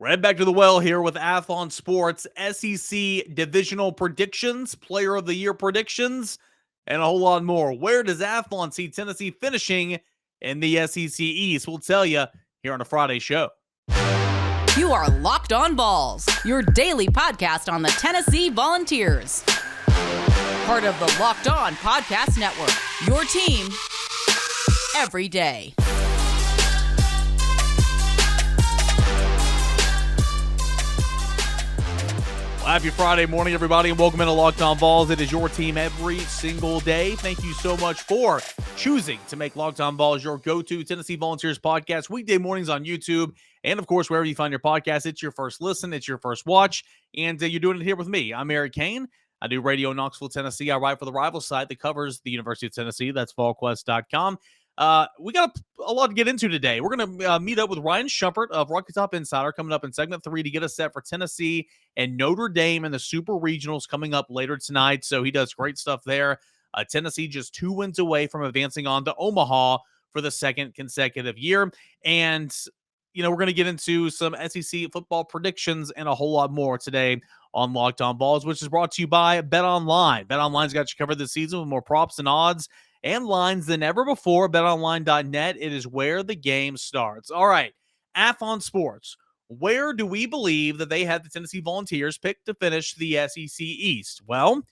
Right back to the well here with Athlon Sports, SEC divisional predictions, player of the year predictions, and a whole lot more. Where does Athlon see Tennessee finishing in the SEC East? We'll tell you here on a Friday show. You are Locked On Vols, your daily podcast on the Tennessee Volunteers. Part of the Locked On Podcast Network, your team every day. Well, happy Friday morning, everybody, and welcome into Locked On Vols. It is your team every single day. Thank you so much for choosing to make Locked On Vols your go-to Tennessee Volunteers podcast weekday mornings on YouTube. And, of course, wherever you find your podcast, it's your first listen, it's your first watch, and you're doing it here with me. I'm Eric Kane. I do radio in Knoxville, Tennessee. I write for the rival site that covers the University of Tennessee. That's volquest.com. We got a lot to get into today. We're going to meet up with Ryan Schumpert of Rocky Top Insider coming up in segment 3 to get us set for Tennessee and Notre Dame and the Super Regionals coming up later tonight. So he does great stuff there. Tennessee just 2 wins away from advancing on to Omaha for the second consecutive year. And, we're going to get into some SEC football predictions and a whole lot more today on Locked On Vols, which is brought to you by BetOnline. BetOnline's got you covered this season with more props and odds and lines than ever before. BetOnline.net, it is where the game starts. All right, Athlon Sports. Where do we believe that they had the Tennessee Volunteers picked to finish the SEC East? Well,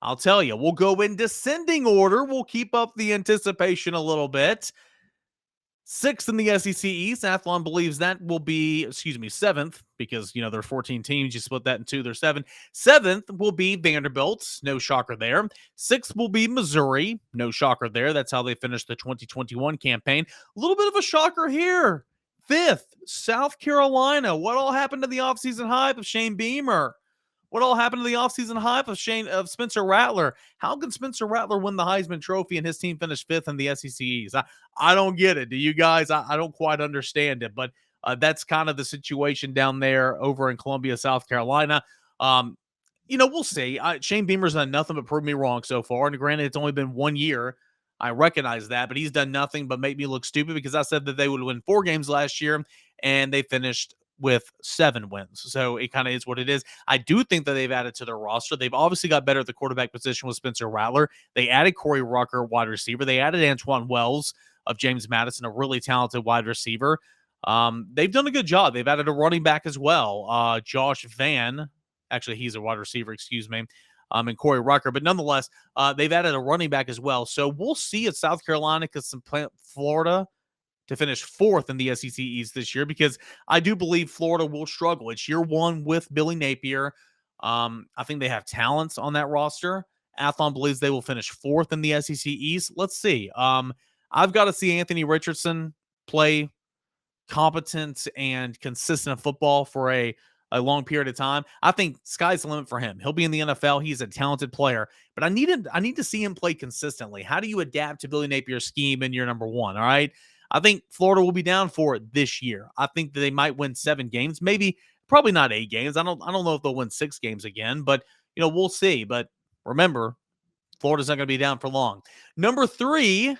I'll tell you, we'll go in descending order. We'll keep up the anticipation a little bit. 6th in the SEC East. Athlon believes that will be, 7th, because, there's 14 teams. You split that in 2, there's 7. 7th will be Vanderbilt. No shocker there. 6th will be Missouri. No shocker there. That's how they finished the 2021 campaign. A little bit of a shocker here. 5th, South Carolina. What all happened to the offseason hype of Shane Beamer? What all happened to the offseason hype of Spencer Rattler? How can Spencer Rattler win the Heisman Trophy and his team finish 5th in the SEC East? I don't get it. Do you guys? I don't quite understand it, but that's kind of the situation down there over in Columbia, South Carolina. We'll see. Shane Beamer's done nothing but prove me wrong so far. And granted, it's only been 1 year. I recognize that, but he's done nothing but make me look stupid because I said that they would win 4 games last year, and they finished with 7 wins. So it kind of is what it is. I do think that they've added to their roster. They've obviously got better at the quarterback position with Spencer Rattler. They added Corey Rucker, wide receiver. They added Antoine Wells of James Madison, a really talented wide receiver. They've done a good job. They've added a running back as well. Josh Van, actually he's a wide receiver, and Corey Rucker. But nonetheless, they've added a running back as well. So we'll see at South Carolina because Florida to finish 4th in the SEC East this year, because I do believe Florida will struggle. It's year 1 with Billy Napier. I think they have talents on that roster. Athlon believes they will finish 4th in the SEC East. Let's see. I've got to see Anthony Richardson play competent and consistent football for a long period of time. I think sky's the limit for him. He'll be in the NFL. He's a talented player, but I need to see him play consistently. How do you adapt to Billy Napier's scheme in year number 1? All right. I think Florida will be down for it this year. I think that they might win 7 games, probably not 8 games. I don't know if they'll win 6 games again, but we'll see. But remember, Florida's not going to be down for long. Number 3,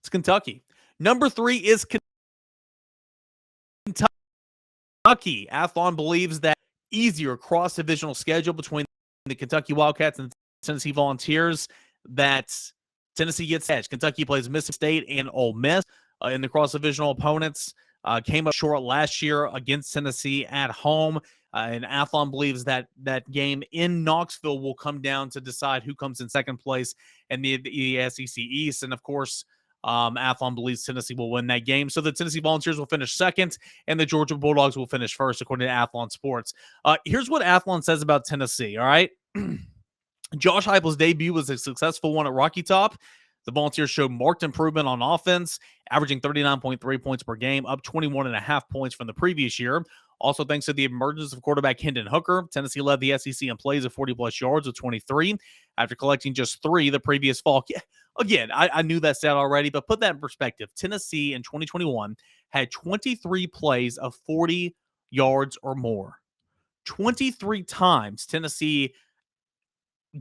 it's Kentucky. Number 3 is Kentucky. Athlon believes that easier cross-divisional schedule between the Kentucky Wildcats and Tennessee Volunteers, that Tennessee gets edge. Kentucky plays Mississippi State and Ole Miss in the cross-divisional opponents. Came up short last year against Tennessee at home. And Athlon believes that game in Knoxville will come down to decide who comes in second place in the SEC East. And, of course, Athlon believes Tennessee will win that game. So the Tennessee Volunteers will finish 2nd, and the Georgia Bulldogs will finish 1st, according to Athlon Sports. Here's what Athlon says about Tennessee, all right? Josh Heupel's debut was a successful one at Rocky Top. The Volunteers showed marked improvement on offense, averaging 39.3 points per game, up 21.5 points from the previous year. Also, thanks to the emergence of quarterback Hendon Hooker, Tennessee led the SEC in plays of 40-plus yards with 23 after collecting just 3 the previous fall. Again, I knew that stat already, but put that in perspective. Tennessee in 2021 had 23 plays of 40 yards or more. 23 times Tennessee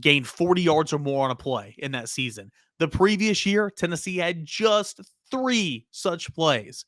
gained 40 yards or more on a play in that season. The previous year, Tennessee had just 3 such plays.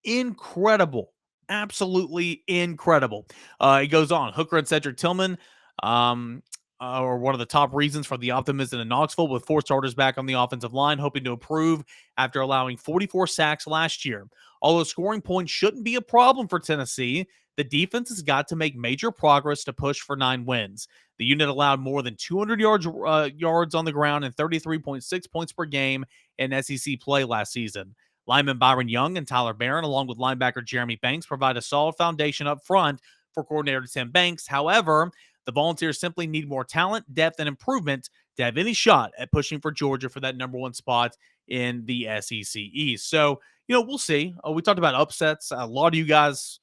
incredible. Absolutely incredible. It goes on. Hooker and Cedric Tillman um, are one of the top reasons for the optimism in Knoxville, with 4 starters back on the offensive line, hoping to improve after allowing 44 sacks last year. Although scoring points shouldn't be a problem for Tennessee, the defense has got to make major progress to push for 9 wins. The unit allowed more than 200 yards on the ground and 33.6 points per game in SEC play last season. Lineman Byron Young and Tyler Barron, along with linebacker Jeremy Banks, provide a solid foundation up front for coordinator Tim Banks. However, the Volunteers simply need more talent, depth, and improvement to have any shot at pushing for Georgia for that number 1 spot in the SEC East. So, we'll see. We talked about upsets. A lot of you guys,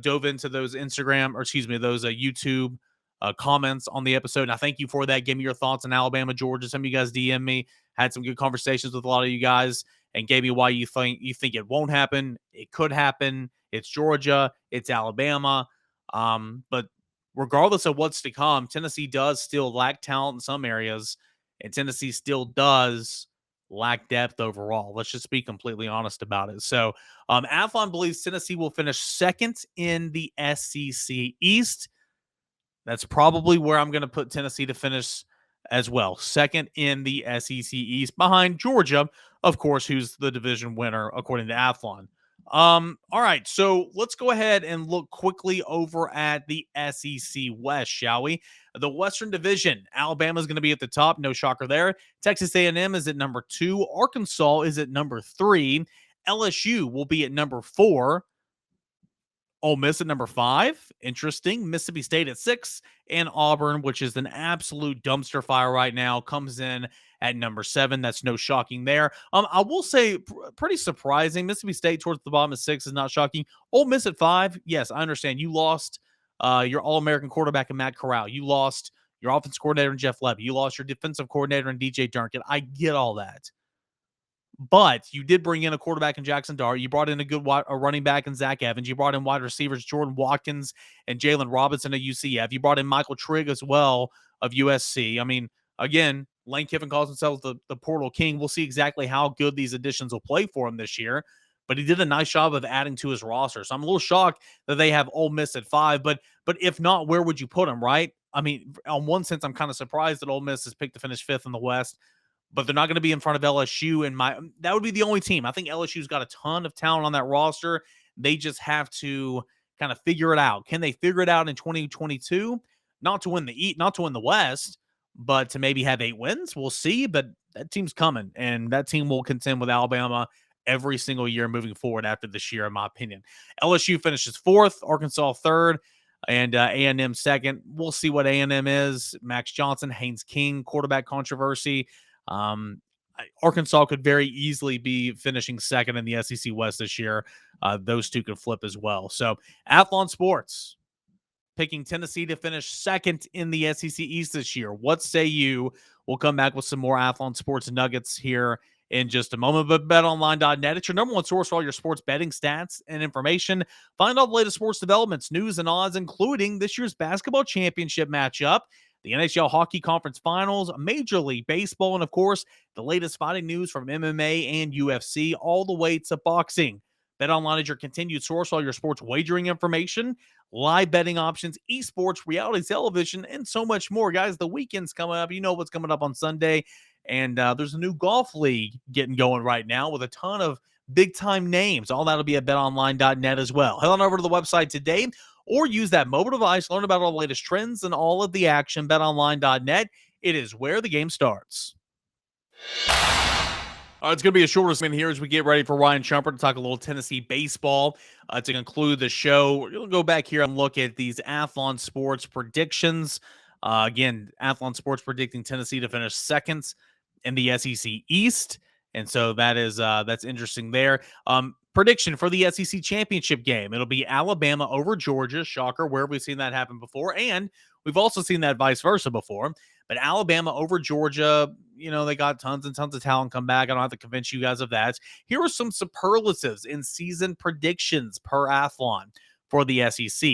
dove into those those YouTube comments on the episode. And I thank you for that. Give me your thoughts on Alabama, Georgia. Some of you guys DM me, had some good conversations with a lot of you guys, and gave me why you think it won't happen. It could happen. It's Georgia. It's Alabama. But regardless of what's to come, Tennessee does still lack talent in some areas, and Tennessee still does lack depth overall. Let's just be completely honest about it. So, Athlon believes Tennessee will finish second in the SEC East. That's probably where I'm going to put Tennessee to finish as well. Second in the SEC East, behind Georgia, of course, who's the division winner according to Athlon. All right, so let's go ahead and look quickly over at the SEC West, shall we? The Western Division, Alabama is going to be at the top, no shocker there. Texas A&M is at number 2. Arkansas is at number 3. LSU will be at number 4. Ole Miss at number 5. Interesting. Mississippi State at 6. And Auburn, which is an absolute dumpster fire right now, comes in at number 7. That's no shocking there. I will say pretty surprising. Mississippi State towards the bottom of 6 is not shocking. Ole Miss at 5. Yes, I understand. You lost your All-American quarterback in Matt Corral. You lost your offense coordinator in Jeff Levy. You lost your defensive coordinator in DJ Durkin. I get all that. But you did bring in a quarterback in Jackson Dart. You brought in a running back in Zach Evans. You brought in wide receivers Jordan Watkins and Jalen Robinson of UCF. You brought in Michael Trigg as well of USC. I mean, again, Lane Kiffin calls himself the portal king. We'll see exactly how good these additions will play for him this year. But he did a nice job of adding to his roster. So I'm a little shocked that they have Ole Miss at 5. But if not, where would you put him, right? I mean, on one sense, I'm kind of surprised that Ole Miss is picked to finish 5th in the West. But they're not going to be in front of LSU. That would be the only team. I think LSU's got a ton of talent on that roster. They just have to kind of figure it out. Can they figure it out in 2022? Not to win the West, but to maybe have 8 wins. We'll see. But that team's coming, and that team will contend with Alabama every single year moving forward after this year, in my opinion. LSU finishes 4th, Arkansas 3rd, and A&M 2nd. We'll see what A&M is. Max Johnson, Haynes King, quarterback controversy. Arkansas could very easily be finishing 2nd in the SEC West this year. Those two could flip as well. So Athlon Sports picking Tennessee to finish 2nd in the SEC East this year. What say you? We'll come back with some more Athlon Sports nuggets here in just a moment. But BetOnline.net, it's your number 1 source for all your sports betting stats and information. Find all the latest sports developments, news, and odds, including this year's basketball championship matchup, the NHL Hockey Conference Finals, Major League Baseball, and, of course, the latest fighting news from MMA and UFC, all the way to boxing. BetOnline is your continued source for all your sports wagering information, live betting options, esports, reality television, and so much more. Guys, the weekend's coming up. You know what's coming up on Sunday, and there's a new golf league getting going right now with a ton of big-time names. All that'll be at betonline.net as well. Head on over to the website today, or use that mobile device, learn about all the latest trends and all of the action. BetOnline.net. It is where the game starts. It's going to be a shorter segment here as we get ready for Ryan Schumpert to talk a little Tennessee baseball. To conclude the show, we'll go back here and look at these Athlon Sports predictions. Again, Athlon Sports predicting Tennessee to finish 2nd in the SEC East. And so that's interesting there. Prediction for the SEC championship game. It'll be Alabama over Georgia. Shocker. Where have we seen that happen before? And we've also seen that vice versa before. But Alabama over Georgia, they got tons and tons of talent come back. I don't have to convince you guys of that. Here are some superlatives in season predictions per Athlon for the SEC.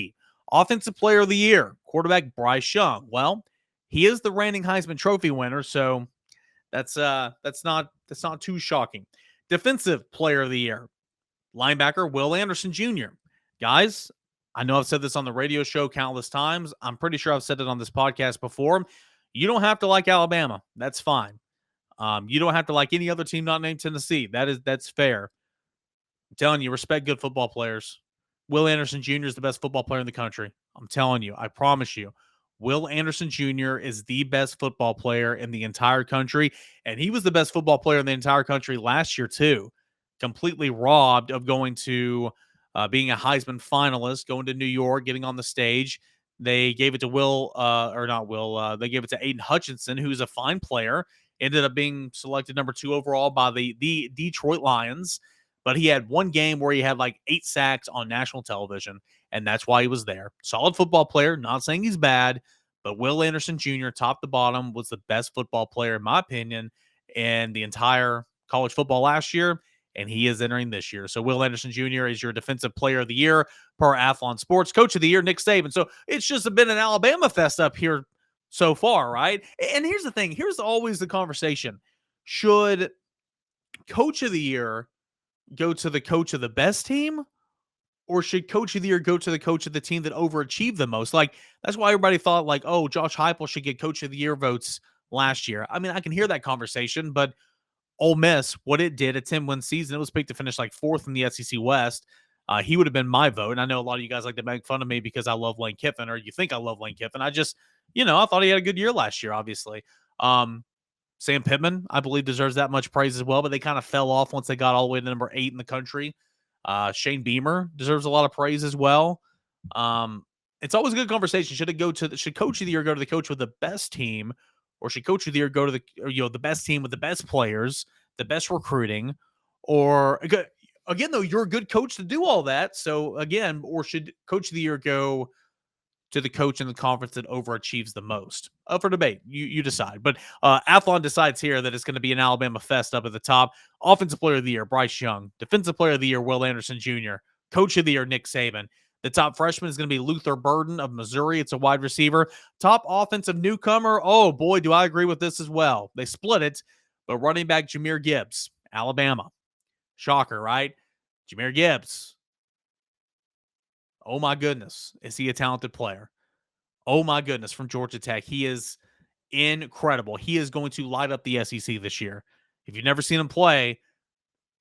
Offensive player of the year, quarterback Bryce Young. Well, he is the reigning Heisman Trophy winner, so that's not too shocking. Defensive player of the year, Linebacker Will Anderson Jr. Guys, I know I've said this on the radio show countless times. I'm pretty sure I've said it on this podcast before. You don't have to like Alabama. That's fine. You don't have to like any other team not named Tennessee. That's fair. I'm telling you, respect good football players. Will Anderson Jr. is the best football player in the country. I'm telling you, I promise you. Will Anderson Jr. is the best football player in the entire country, and he was the best football player in the entire country last year too. Completely robbed of going to being a Heisman finalist, going to New York, getting on the stage. They gave it to Will, or not Will. They gave it to Aiden Hutchinson, who's a fine player. Ended up being selected number 2 overall by the Detroit Lions. But he had one game where he had like 8 sacks on national television, and that's why he was there. Solid football player, not saying he's bad, but Will Anderson Jr., top to bottom, was the best football player, in my opinion, in the entire college football last year, and he is entering this year. So Will Anderson Jr. is your defensive player of the year per Athlon Sports. Coach of the year, Nick Saban. So it's just been an Alabama fest up here so far, right? And here's the thing. Here's always the conversation. Should coach of the year go to the coach of the best team, or should coach of the year go to the coach of the team that overachieved the most? Like, that's why everybody thought like, oh, Josh Heupel should get coach of the year votes last year. I mean, I can hear that conversation, but Ole Miss, what it did, a 10-win season, it was picked to finish like 4th in the SEC West. He would have been my vote. And I know a lot of you guys like to make fun of me because I love Lane Kiffin, or you think I love Lane Kiffin. I just, I thought he had a good year last year, obviously. Sam Pittman, I believe, deserves that much praise as well, but they kind of fell off once they got all the way to number 8 in the country. Shane Beamer deserves a lot of praise as well. It's always a good conversation. Should coach of the year go to the coach with the best team, or should coach of the year go to the best team with the best players, the best recruiting, or again, though, you're a good coach to do all that. So again, or should coach of the year go to the coach in the conference that overachieves the most? Up for debate. You decide. But Athlon decides here that it's going to be an Alabama fest up at the top. Offensive player of the year, Bryce Young. Defensive player of the year, Will Anderson Jr. Coach of the year, Nick Saban. The top freshman is going to be Luther Burden of Missouri. It's a wide receiver. Top offensive newcomer. Oh, boy, do I agree with this as well. They split it, but running back Jahmyr Gibbs, Alabama. Shocker, right? Jahmyr Gibbs. Oh, my goodness. Is he a talented player? Oh, my goodness. From Georgia Tech. He is incredible. He is going to light up the SEC this year. If you've never seen him play,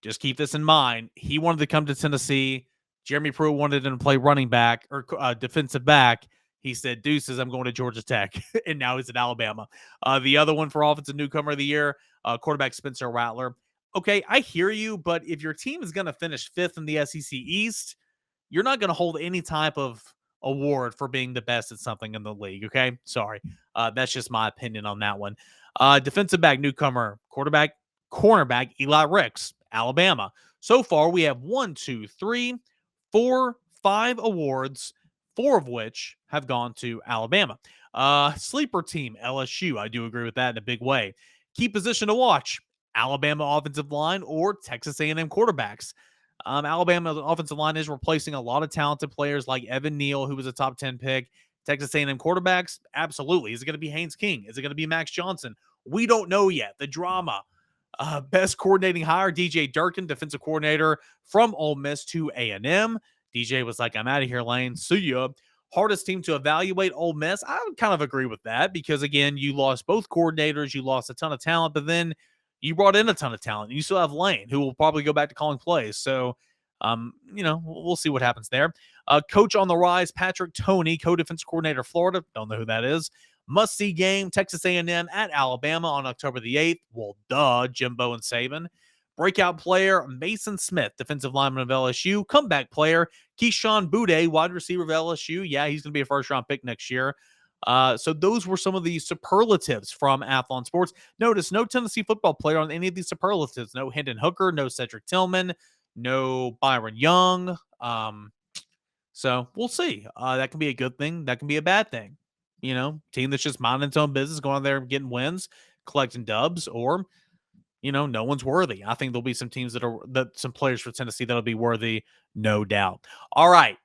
just keep this in mind. He wanted to come to Tennessee. Jeremy Pruitt wanted him to play running back or defensive back. He said, deuces, I'm going to Georgia Tech. And now he's at Alabama. The other one for offensive newcomer of the year, quarterback Spencer Rattler. Okay, I hear you, but if your team is going to finish 5th in the SEC East, you're not going to hold any type of award for being the best at something in the league, okay? Sorry. That's just my opinion on that one. Defensive back newcomer, cornerback Eli Ricks, Alabama. So far, we have 5 awards, 4 of which have gone to Alabama. Sleeper team, LSU. I do agree with that in a big way. Key position to watch, Alabama offensive line or Texas A&M quarterbacks. Alabama offensive line is replacing a lot of talented players like Evan Neal, who was a top 10 pick. Texas A&M quarterbacks, absolutely. Is it going to be Haynes King? Is it going to be Max Johnson? We don't know yet. The drama. Best coordinating hire, DJ Durkin, defensive coordinator from Ole Miss to A&M. DJ was like, I'm out of here, Lane. See ya. Hardest team to evaluate, Ole Miss. I would kind of agree with that because, again, you lost both coordinators. You lost a ton of talent, but then you brought in a ton of talent. You still have Lane, who will probably go back to calling plays. So, we'll see what happens there. Coach on the rise, Patrick Toney, co-defensive coordinator, Florida. Don't know who that is. Must-see game, Texas A&M at Alabama on October the 8th. Well, duh, Jimbo and Saban. Breakout player, Mason Smith, defensive lineman of LSU. Comeback player, Keyshawn Boutte, wide receiver of LSU. Yeah, he's going to be a first-round pick next year. So those were some of the superlatives from Athlon Sports. Notice no Tennessee football player on any of these superlatives. No Hendon Hooker, no Cedric Tillman, no Byron Young. So we'll see. That can be a good thing. That can be a bad thing. Team that's just minding its own business, going out there and getting wins, collecting dubs, or, no one's worthy. I think there'll be some teams some players for Tennessee that'll be worthy, no doubt. All right.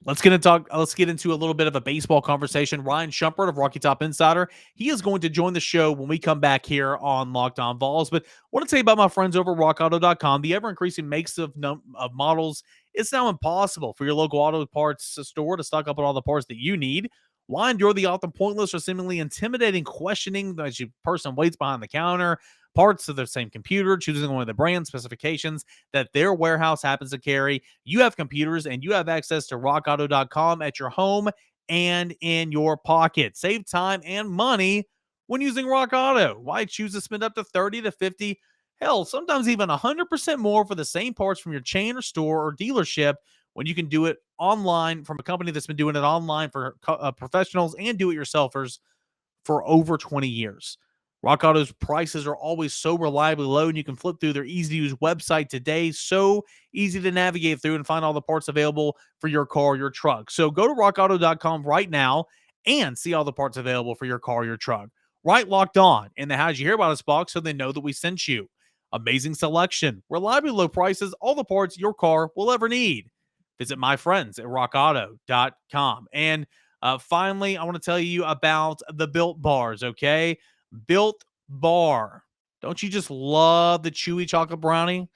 Let's get into a little bit of a baseball conversation. Ryan Schumpert of Rocky Top Insider, he is going to join the show when we come back here on Locked On Vols. But I want to tell you about my friends over at rockauto.com. The ever-increasing makes of models, it's now impossible for your local auto parts store to stock up on all the parts that you need. Why endure the often pointless or seemingly intimidating questioning as your person waits behind the counter? Parts of the same computer, choosing one of the brand specifications that their warehouse happens to carry. You have computers and you have access to rockauto.com at your home and in your pocket. Save time and money when using Rock Auto. Why choose to spend up to 30 to 50, hell, sometimes even 100% more for the same parts from your chain or store or dealership when you can do it online from a company that's been doing it online for professionals and do-it-yourselfers for over 20 years. Rock Auto's prices are always so reliably low, and you can flip through their easy-to-use website today. So easy to navigate through and find all the parts available for your car or your truck. So go to rockauto.com right now and see all the parts available for your car or your truck. Right Locked On in the How'd You Hear About Us box so they know that we sent you. Amazing selection, reliably low prices, all the parts your car will ever need. Visit my friends at rockauto.com. And finally, I want to tell you about the Built Bars, okay? Built Bar. Don't you just love the chewy chocolate brownie?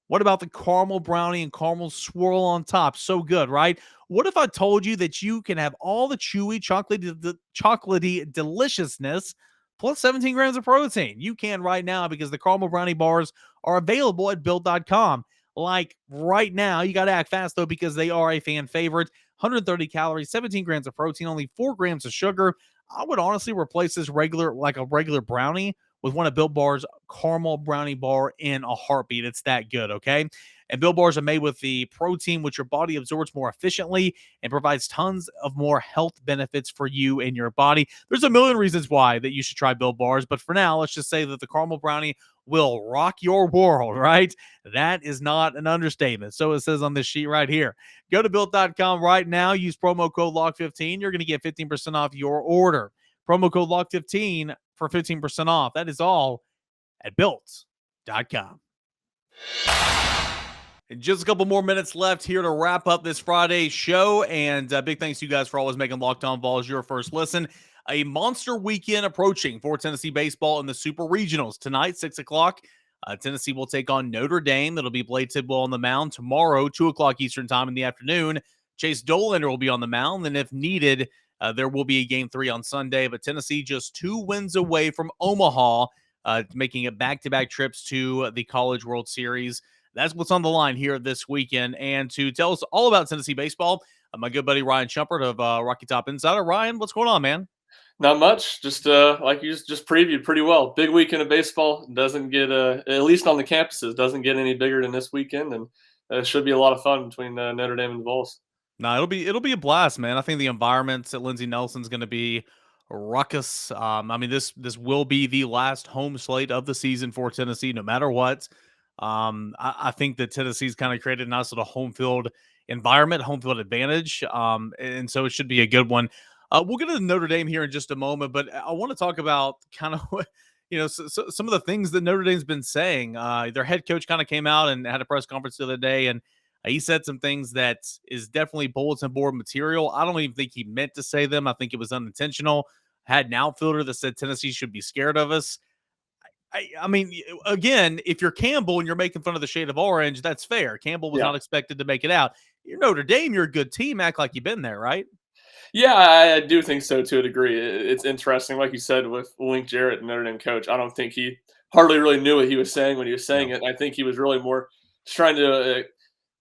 What about the caramel brownie and caramel swirl on top? So good, right? What if I told you that you can have all the chewy, chocolatey deliciousness plus 17 grams of protein? You can right now because the caramel brownie bars are available at built.com. Like right now, you got to act fast though because they are a fan favorite. 130 calories, 17 grams of protein, only 4 grams of sugar. I would honestly replace this like a regular brownie with one of Built Bar's caramel brownie bar in a heartbeat. It's that good, okay? And Built Bars are made with the protein which your body absorbs more efficiently and provides tons of more health benefits for you and your body. There's a million reasons why that you should try Built Bars, but for now, let's just say that the caramel brownie will rock your world, right? That is not an understatement. So it says on this sheet right here. Go to built.com right now. Use promo code LOCK15. You're going to get 15% off your order. Promo code LOCK15 for 15% off. That is all at built.com. And just a couple more minutes left here to wrap up this Friday show. And big thanks to you guys for always making Locked On Vols your first listen. A monster weekend approaching for Tennessee baseball in the Super Regionals. Tonight, 6 o'clock, Tennessee will take on Notre Dame. It'll be Blade Tidwell on the mound. Tomorrow, 2 o'clock Eastern time in the afternoon, Chase Dollander will be on the mound. And if needed, there will be a Game 3 on Sunday. But Tennessee just 2 wins away from Omaha, making it back-to-back trips to the College World Series. That's what's on the line here this weekend. And to tell us all about Tennessee baseball, my good buddy Ryan Schumpert of Rocky Top Insider. Ryan, what's going on, man? Not much. Just like you just previewed pretty well. Big weekend of baseball doesn't get at least on the campuses doesn't get any bigger than this weekend, and it should be a lot of fun between Notre Dame and the Vols. No, it'll be a blast, man. I think the environment at Lindsey Nelson's going to be ruckus. I mean this will be the last home slate of the season for Tennessee, no matter what. I think that Tennessee's kind of created a nice little home field environment, home field advantage, and so it should be a good one. We'll get into Notre Dame here in just a moment, but I want to talk about kind of what some of the things that Notre Dame's been saying. Their head coach kind of came out and had a press conference the other day, and he said some things that is definitely bulletin board material. I don't even think he meant to say them. I think it was unintentional. Had an outfielder that said Tennessee should be scared of us. I mean, again, if you're Campbell and you're making fun of the shade of orange, that's fair. Campbell was not expected to make it out. You're Notre Dame. You're a good team. Act like you've been there, right? Yeah, I do think so to a degree. It's interesting, like you said, with Wink Jarrett, Notre Dame coach. I don't think he hardly really knew what he was saying when he was saying it. I think he was really more just trying to.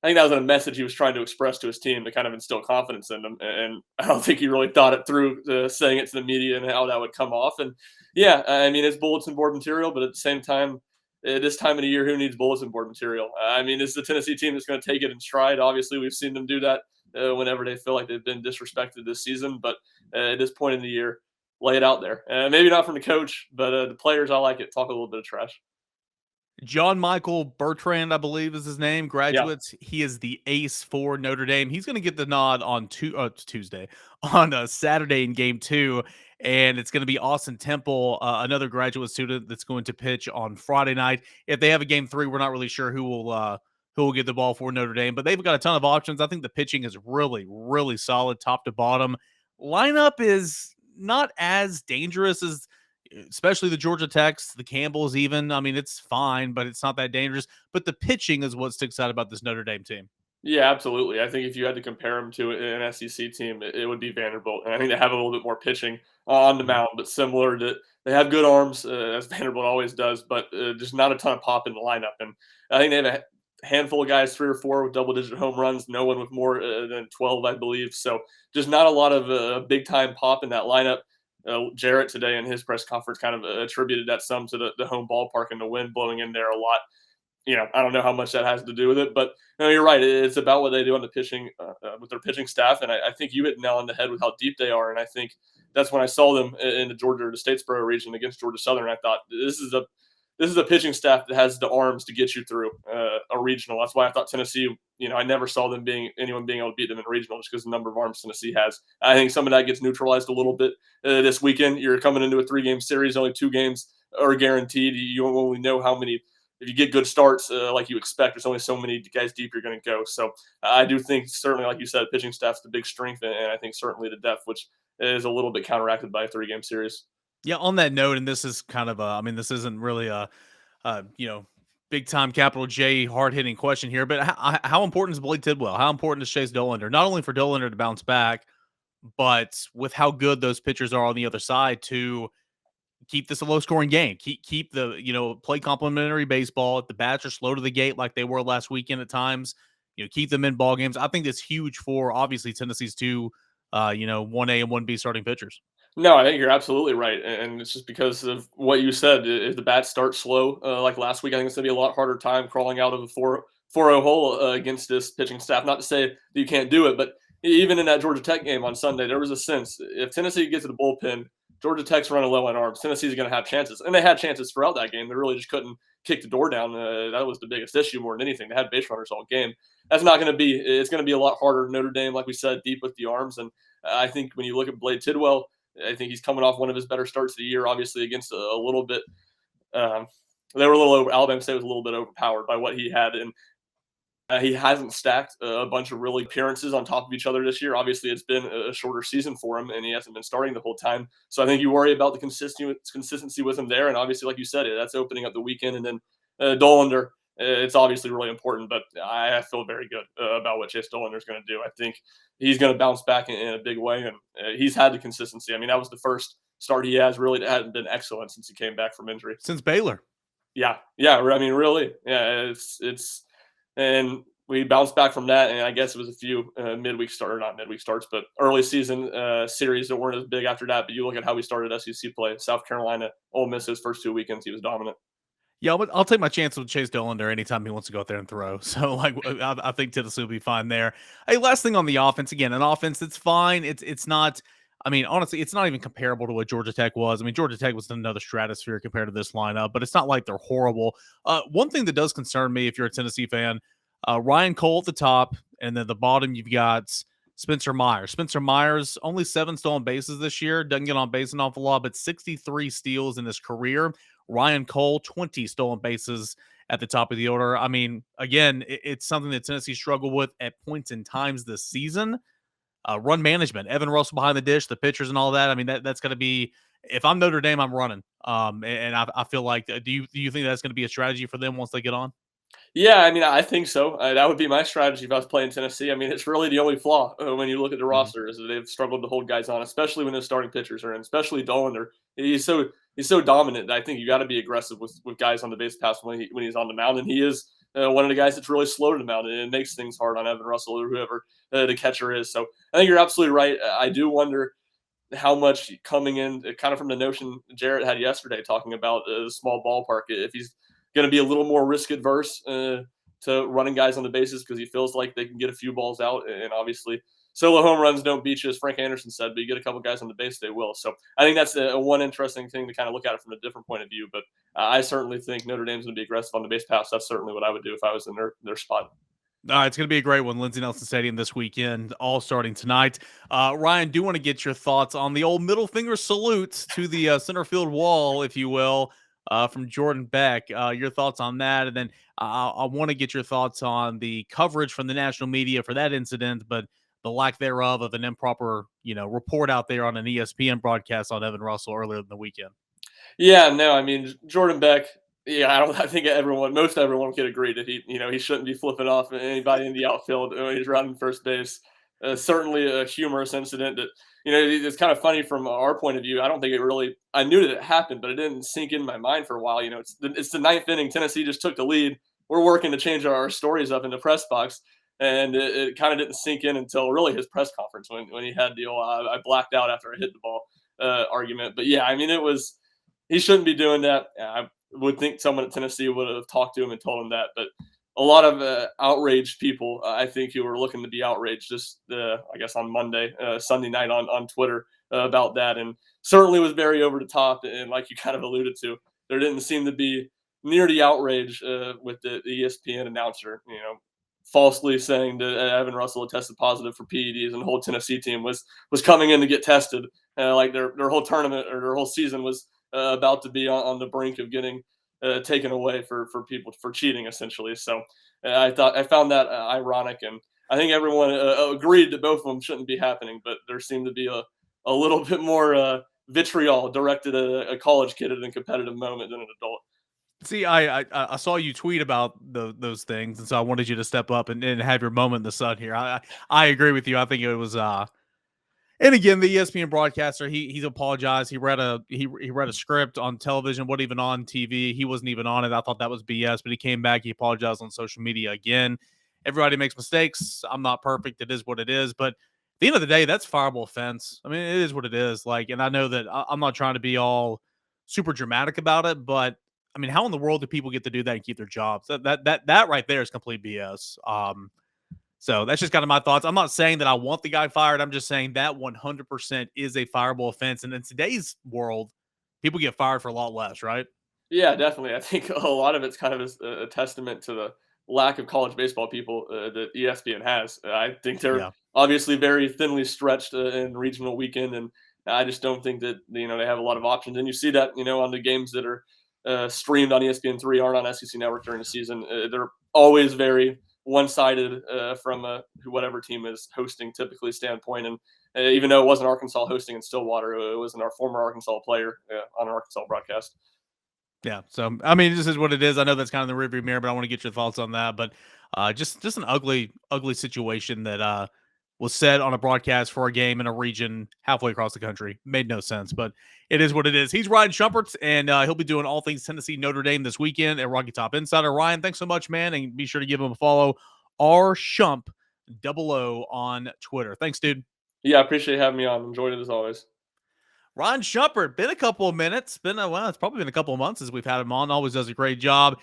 I think that was a message he was trying to express to his team to kind of instill confidence in them. And I don't think he really thought it through, saying it to the media and how that would come off. And yeah, I mean, it's bulletin board material, but at the same time, at this time of the year, who needs bulletin board material? I mean, it's the Tennessee team that's going to take it in stride. Obviously, we've seen them do that whenever they feel like they've been disrespected this season. But at this point in the year, lay it out there. Maybe not from the coach, but the players, I like it. Talk a little bit of trash. John Michael Bertrand, I believe is his name, Yeah. graduates. He is the ace for Notre Dame. He's going to get the nod on Tuesday, on Saturday in Game 2. And it's going to be Austin Temple, another graduate student that's going to pitch on Friday night. If they have a Game 3, we're not really sure who will who will get the ball for Notre Dame, but they've got a ton of options. I think the pitching is really, really solid top to bottom. Lineup is not as dangerous as, especially the Georgia Techs, the Campbells even. I mean, it's fine, but it's not that dangerous. But the pitching is what sticks out about this Notre Dame team. Yeah, absolutely. I think if you had to compare them to an SEC team, it would be Vanderbilt. And I think they have a little bit more pitching on the Mhm. mound, but similar to they have good arms, as Vanderbilt always does, but just not a ton of pop in the lineup. And I think they have a handful of guys, 3 or 4 with double-digit home runs, no one with more than 12, I believe. So just not a lot of big-time pop in that lineup. Jarrett today in his press conference kind of attributed that some to the home ballpark and the wind blowing in there a lot. I don't know how much that has to do with it, but no, you're right. It's about what they do on the pitching with their pitching staff, and I think you hit the nail on the head with how deep they are. And I think that's when I saw them in the Statesboro region against Georgia Southern. I thought this is a pitching staff that has the arms to get you through a regional. That's why I thought Tennessee. I never saw anyone being able to beat them in regional just because the number of arms Tennessee has. I think some of that gets neutralized a little bit this weekend. You're coming into a 3-game series, only 2 games are guaranteed. You only know how many. If you get good starts like you expect, there's only so many guys deep you're going to go. So I do think certainly, like you said, pitching staff's the big strength, and I think certainly the depth, which is a little bit counteracted by a 3-game series. Yeah, on that note, and this is kind of I mean, this isn't really a big time capital J hard hitting question here, but how important is Blake Tidwell? How important is Chase Dollander? Not only for Dollander to bounce back, but with how good those pitchers are on the other side to keep this a low scoring game. Keep the, play complementary baseball. If the bats are slow to the gate like they were last weekend at times, keep them in ball games. I think that's huge for obviously Tennessee's 1A and 1B starting pitchers. No, I think you're absolutely right, and it's just because of what you said. If the bats start slow, like last week, I think it's going to be a lot harder time crawling out of a 4-0 hole against this pitching staff. Not to say that you can't do it, but even in that Georgia Tech game on Sunday, there was a sense if Tennessee gets to the bullpen, Georgia Tech's running low on arms. Tennessee's going to have chances, and they had chances throughout that game. They really just couldn't kick the door down. That was the biggest issue more than anything. They had base runners all game. That's not going to be. It's going to be a lot harder. Notre Dame, like we said, deep with the arms, and I think when you look at Blade Tidwell. I think he's coming off one of his better starts of the year, obviously against a little bit. They were a little over. Alabama State was a little bit overpowered by what he had, and he hasn't stacked a bunch of really appearances on top of each other this year. Obviously, it's been a shorter season for him, and he hasn't been starting the whole time. So I think you worry about the consistency with him there, and obviously, like you said, that's opening up the weekend. And then Dollander, it's obviously really important, but I feel very good about what Chase Dollander is going to do. I think he's going to bounce back in a big way, and he's had the consistency. I mean, that was the first start he has really that hadn't been excellent since he came back from injury. Since Baylor. Yeah. I mean, really. Yeah, it's and we bounced back from that, and I guess it was a few not midweek starts, but early season series that weren't as big after that. But you look at how we started SEC play. South Carolina, Ole Miss, his first 2 weekends, he was dominant. Yeah, but I'll take my chance with Chase Dollander anytime he wants to go out there and throw. So, I think Tennessee will be fine there. Hey, last thing on the offense. Again, an offense that's fine. It's not. I mean, honestly, it's not even comparable to what Georgia Tech was. I mean, Georgia Tech was in another stratosphere compared to this lineup, but it's not like they're horrible. One thing that does concern me, if you're a Tennessee fan, Ryan Cole at the top, and then the bottom you've got Spencer Myers. Spencer Myers only 7 stolen bases this year. Doesn't get on base an awful lot, but 63 steals in his career. Ryan Cole, 20 stolen bases at the top of the order. I mean, again, it's something that Tennessee struggled with at points in times this season. Run management, Evan Russell behind the dish, the pitchers and all that. I mean, that's going to be, if I'm Notre Dame, I'm running. And I feel like, do you think that's going to be a strategy for them once they get on? Yeah, I mean, I think so. That would be my strategy if I was playing Tennessee. I mean, it's really the only flaw when you look at the roster is that they've struggled to hold guys on, especially when their starting pitchers are in, especially Dollander. He's so dominant that I think you got to be aggressive with guys on the base pass when he's on the mound, and he is one of the guys that's really slow to the mound, and it makes things hard on Evan Russell or whoever the catcher is. So I think you're absolutely right. I do wonder how much coming in, kind of from the notion Jarrett had yesterday, talking about a small ballpark, if he's going to be a little more risk adverse to running guys on the bases because he feels like they can get a few balls out. And obviously, solo home runs don't beat you, as Frank Anderson said, but you get a couple guys on the base, they will. So I think that's one interesting thing to kind of look at it from a different point of view. But I certainly think Notre Dame's going to be aggressive on the base pass. That's certainly what I would do if I was in their spot. It's going to be a great one. Lindsey Nelson Stadium this weekend, all starting tonight. Ryan, do want to get your thoughts on the old middle finger salute to the center field wall, if you will. from Jordan Beck. Your thoughts on that, and then I want to get your thoughts on the coverage from the national media for that incident, but the lack thereof of an improper, report out there on an ESPN broadcast on Evan Russell earlier in the weekend. Yeah, no, I mean Jordan Beck. Yeah, I think most everyone could agree that he shouldn't be flipping off anybody in the outfield when he's running first base. Certainly a humorous incident that it's kind of funny from our point of view. I don't think I knew that it happened, but it didn't sink in my mind for a while. It's the ninth inning. Tennessee just took the lead. We're working to change our stories up in the press box, and it kind of didn't sink in until really his press conference when he had the old I blacked out after I hit the ball argument. But yeah, I mean he shouldn't be doing that. I would think someone at Tennessee would have talked to him and told him that. But a lot of outraged people, I think, who were looking to be outraged just, I guess, on Sunday night on Twitter about that. And certainly was very over the top. And like you kind of alluded to, there didn't seem to be near the outrage with the ESPN announcer, falsely saying that Evan Russell had tested positive for PEDs and the whole Tennessee team was coming in to get tested. Like their whole tournament or their whole season was about to be on the brink of getting taken away for people for cheating, essentially. So I found that ironic, and I think everyone agreed that both of them shouldn't be happening. But there seemed to be a little bit more vitriol directed at a college kid at a competitive moment than an adult. See, I saw you tweet about those things, and so I wanted you to step up and have your moment in the sun here. I agree with you. I think it was and again, the ESPN broadcaster, he's apologized. He read a script on television, wasn't even on TV. He wasn't even on it. I thought that was BS, but he came back. He apologized on social media again. Everybody makes mistakes. I'm not perfect. It is what it is. But at the end of the day, that's fireable offense. I mean, it is what it is. Like, and I know that I'm not trying to be all super dramatic about it, but I mean, how in the world do people get to do that and keep their jobs? That right there is complete BS. So that's just kind of my thoughts. I'm not saying that I want the guy fired. I'm just saying that 100% is a fireable offense. And in today's world, people get fired for a lot less, right? Yeah, definitely. I think a lot of it's kind of a testament to the lack of college baseball people that ESPN has. I think they're obviously very thinly stretched in regional weekend, and I just don't think that they have a lot of options. And you see that on the games that are streamed on ESPN3 aren't on SEC Network during the season. They're always very one-sided from whatever team is hosting typically standpoint. And even though it wasn't Arkansas hosting in Stillwater, it wasn't our former Arkansas player on an Arkansas broadcast. Yeah. So, I mean, this is what it is. I know that's kind of the rearview mirror, but I want to get your thoughts on that. But just an ugly situation that was said on a broadcast for a game in a region halfway across the country. Made no sense, but it is what it is. He's Ryan Schumpert, and he'll be doing all things Tennessee Notre Dame this weekend at Rocky Top Insider. Ryan, thanks so much, man, and be sure to give him a follow. rshump00 on Twitter. Thanks, dude. Yeah, I appreciate having me on. Enjoyed it as always. Ryan Schumpert, been a couple of minutes. It's probably been a couple of months since we've had him on. Always does a great job.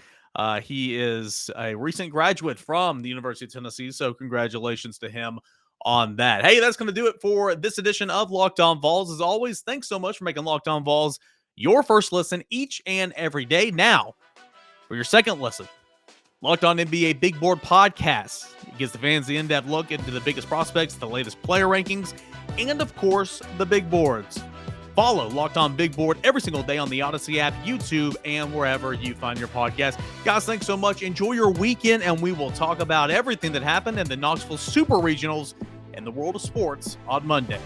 He is a recent graduate from the University of Tennessee, so congratulations to him on that. Hey, that's going to do it for this edition of Locked On Vols. As always, thanks so much for making Locked On Vols your first listen each and every day. Now, for your second listen, Locked On NBA Big Board Podcast. It gives the fans the in-depth look into the biggest prospects, the latest player rankings, and, of course, the big boards. Follow Locked On Big Board every single day on the Odyssey app, YouTube, and wherever you find your podcast. Guys, thanks so much. Enjoy your weekend, and we will talk about everything that happened in the Knoxville Super Regionals and the world of sports on Monday.